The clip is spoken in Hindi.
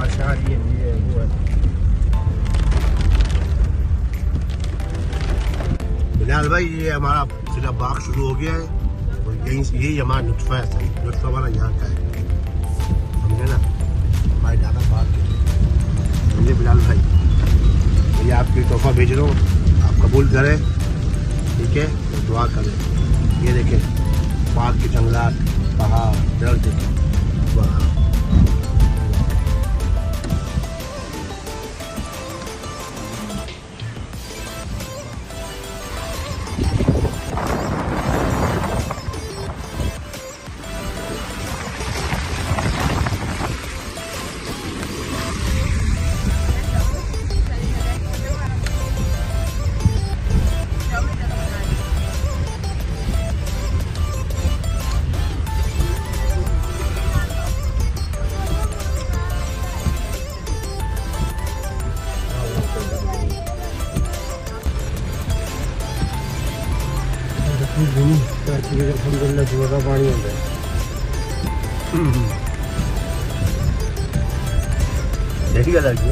बादशाह ये वो है। बिलाल भाई ये हमारा सिर्फ बाग शुरू हो गया है और यही हमारा नुत्फा है, सही नुत्फा वाला यहाँ का है, समझे ना। हमारे दादा बाग के समझे बिलाल भाई, ये आपकी तोहफा भेज रहा हूँ, आप कबूल करें, ठीक है, तो दुआ करें। ये देखें पाक के जंगलात, पहाड़, दर्द देखें, वाह। अल्हम्दुलिल्लाह जुआ का पानी होता है। देखिएगा लड़की